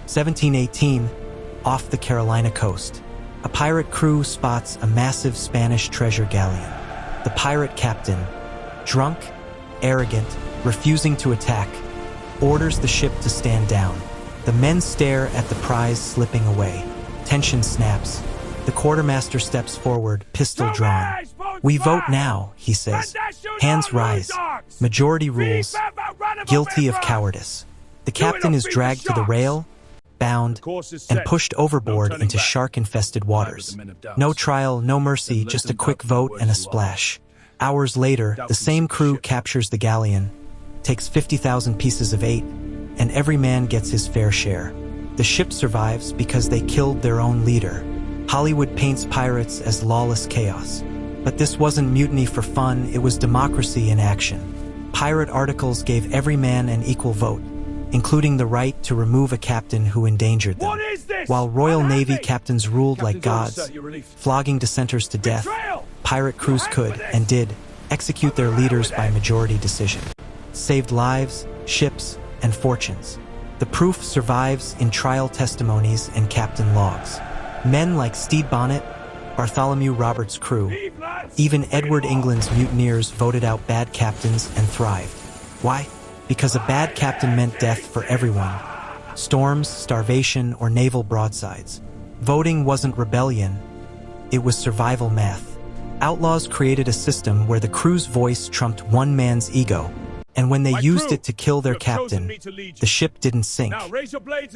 1718, off the Carolina coast. A pirate crew spots a massive Spanish treasure galleon. The pirate captain, drunk, arrogant, refusing to attack, orders the ship to stand down. The men stare at the prize slipping away. Tension snaps. The quartermaster steps forward, pistol drawn. "We vote now," he says. Hands rise. Majority rules. Guilty of cowardice. The captain is dragged to the rail, bound, and pushed overboard into shark-infested waters. No trial, no mercy, just a quick vote and a splash. Hours later, the same crew captures the galleon, takes 50,000 pieces of eight, and every man gets his fair share. The ship survives because they killed their own leader. Hollywood paints pirates as lawless chaos. But this wasn't mutiny for fun, it was democracy in action. Pirate articles gave every man an equal vote, including the right to remove a captain who endangered them. While Royal Navy captains ruled like gods, flogging dissenters to death, pirate crews could, and did, execute their leaders by majority decision. Saved lives, ships, and fortunes. The proof survives in trial testimonies and captain logs. Men like Stede Bonnet, Bartholomew Roberts' crew, even Edward England's mutineers voted out bad captains and thrived. Why? Because a bad captain meant death for everyone. Storms, starvation, or naval broadsides. Voting wasn't rebellion, it was survival math. Outlaws created a system where the crew's voice trumped one man's ego, and when they used it to kill their captain, the ship didn't sink.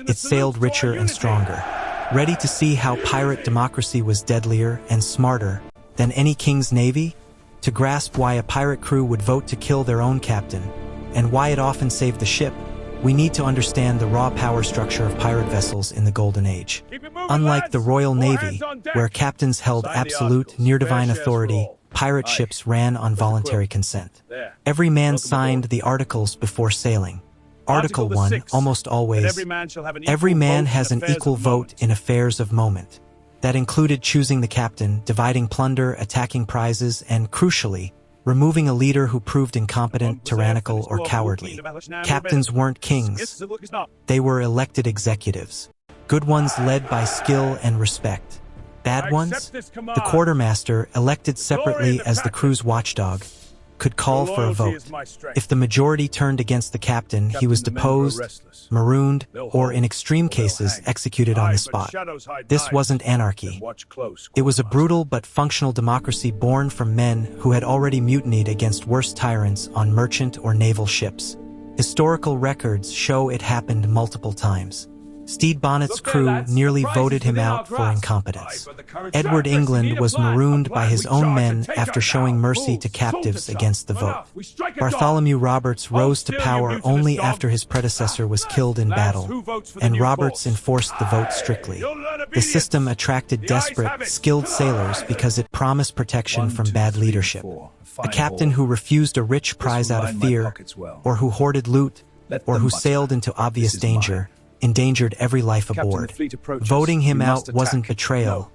It sailed richer and stronger. Ready to see how pirate democracy was deadlier and smarter than any king's navy? To grasp why a pirate crew would vote to kill their own captain, and why it often saved the ship, we need to understand the raw power structure of pirate vessels in the Golden Age. Unlike the Royal Navy, where captains held absolute, near-divine authority, pirate ships ran on voluntary consent. Every man signed the articles before sailing. Article 1, almost always, every man has an equal vote in affairs of moment. That included choosing the captain, dividing plunder, attacking prizes, and, crucially, removing a leader who proved incompetent, tyrannical, or cowardly. Captains weren't kings. They were elected executives. Good ones led by skill and respect. Bad ones? The quartermaster, elected separately as the crew's watchdog, could call for a vote. If the majority turned against the captain, he was deposed, marooned, or in extreme cases, executed on the spot. This wasn't anarchy. It was a brutal but functional democracy born from men who had already mutinied against worse tyrants on merchant or naval ships. Historical records show it happened multiple times. Stede Bonnet's crew nearly voted him out for incompetence. Edward England was marooned by his own men after showing mercy to captives against the vote. Bartholomew Roberts rose to power only after his predecessor was killed in battle, and Roberts enforced the vote strictly. The system attracted desperate, skilled sailors because it promised protection from bad leadership. A captain who refused a rich prize out of fear, or who hoarded loot, or who sailed into obvious danger, endangered every life aboard. Voting him out wasn't betrayal,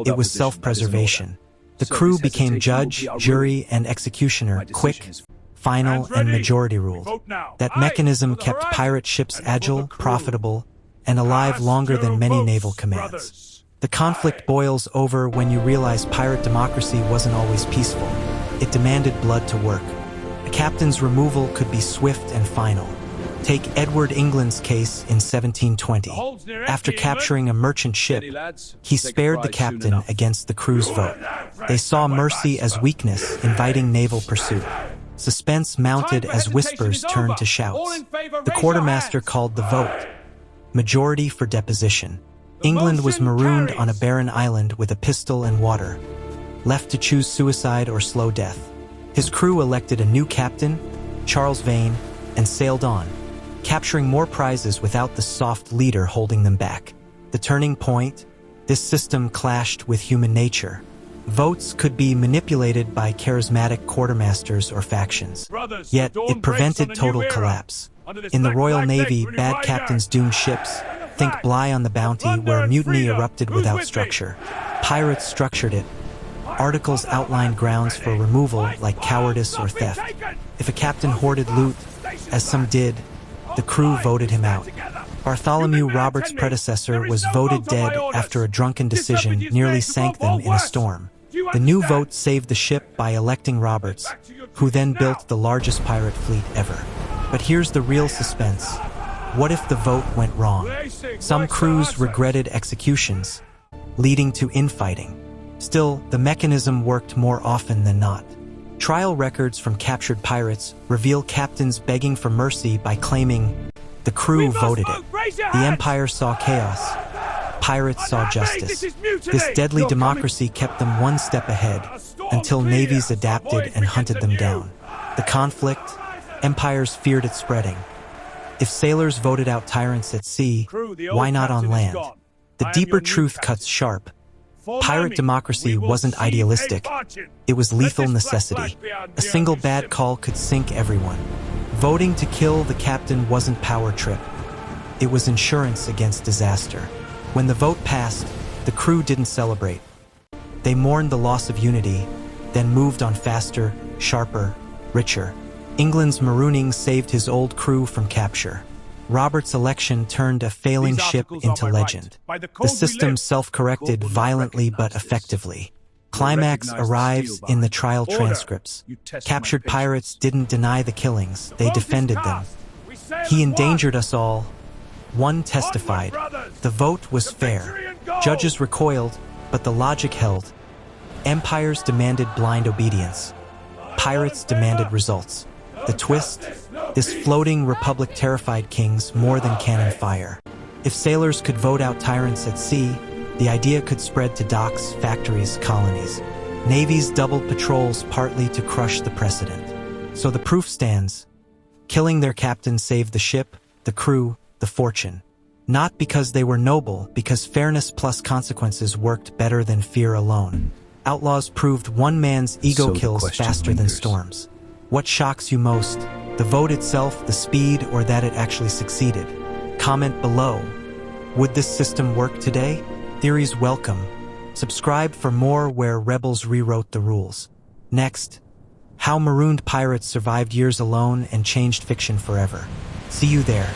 it was self-preservation. The crew became judge, jury, and executioner, quick, final, and majority ruled. That mechanism kept pirate ships agile, profitable, and alive longer than many naval commands. The conflict boils over when you realize pirate democracy wasn't always peaceful. It demanded blood to work. A captain's removal could be swift and final. Take Edward England's case in 1720. After capturing a merchant ship, he spared the captain against the crew's vote. They saw mercy as weakness, inviting naval pursuit. Suspense mounted as whispers turned to shouts. The quartermaster called the vote. Majority for deposition. England was marooned on a barren island with a pistol and water, left to choose suicide or slow death. His crew elected a new captain, Charles Vane, and sailed on, capturing more prizes without the soft leader holding them back. The turning point? This system clashed with human nature. Votes could be manipulated by charismatic quartermasters or factions. Yet, it prevented total collapse. In the Royal Navy, bad captains doomed ships. Think Bligh on the Bounty, where mutiny erupted without structure. Pirates structured it. Articles outlined grounds for removal, like cowardice or theft. If a captain hoarded loot, as some did, the crew voted him out. Bartholomew Roberts' predecessor was voted dead after a drunken decision nearly sank them in a storm. The new vote saved the ship by electing Roberts, who then built the largest pirate fleet ever. But here's the real suspense. What if the vote went wrong? Some crews regretted executions, leading to infighting. Still, the mechanism worked more often than not. Trial records from captured pirates reveal captains begging for mercy by claiming the crew voted it. The Empire saw chaos. Pirates saw justice. This deadly democracy kept them one step ahead until navies adapted and hunted them down. The conflict, empires feared it spreading. If sailors voted out tyrants at sea, why not on land? The deeper truth cuts sharp. Pirate democracy wasn't idealistic. It was lethal necessity. A single bad call could sink everyone. Voting to kill the captain wasn't power trip. It was insurance against disaster. When the vote passed, the crew didn't celebrate. They mourned the loss of unity, then moved on faster, sharper, richer. England's marooning saved his old crew from capture. Roberts' election turned a failing ship into legend. The system self-corrected violently but effectively. Climax arrives in the trial transcripts. Captured pirates didn't deny the killings, they defended them. He endangered us all. One testified. The vote was fair. Judges recoiled, but the logic held. Empires demanded blind obedience. Pirates demanded results. The twist? This floating republic terrified kings more than cannon fire. If sailors could vote out tyrants at sea, the idea could spread to docks, factories, colonies. Navies doubled patrols partly to crush the precedent. So the proof stands. Killing their captain saved the ship, the crew, the fortune. Not because they were noble, because fairness plus consequences worked better than fear alone. Outlaws proved one man's ego kills faster than storms. What shocks you most? The vote itself, the speed, or that it actually succeeded? Comment below. Would this system work today? Theories welcome. Subscribe for more where rebels rewrote the rules. Next, how marooned pirates survived years alone and changed fiction forever. See you there.